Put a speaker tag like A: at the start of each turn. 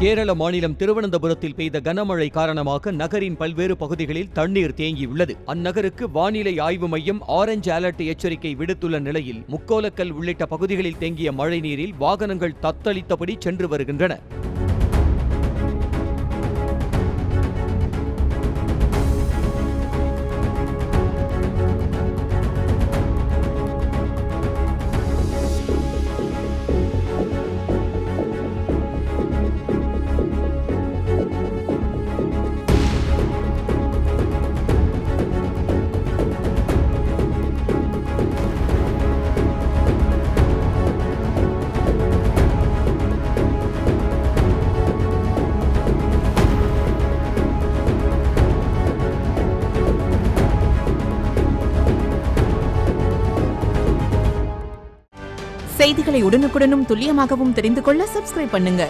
A: கேரள மாநிலம் திருவனந்தபுரத்தில் பெய்த கனமழை காரணமாக நகரின் பல்வேறு பகுதிகளில் தண்ணீர் தேங்கியுள்ளது. அந்நகருக்கு வானிலை ஆய்வு மையம் ஆரஞ்சு அலர்ட் எச்சரிக்கை விடுத்துள்ள நிலையில் முக்கோலக்கல் உள்ளிட்ட பகுதிகளில் தேங்கிய மழைநீரில் வாகனங்கள் தத்தளித்தபடி சென்று வருகின்றன.
B: செய்திகளை உடனுக்குடனும் துல்லியமாகவும் தெரிந்து கொள்ள சப்ஸ்கிரைப் பண்ணுங்க.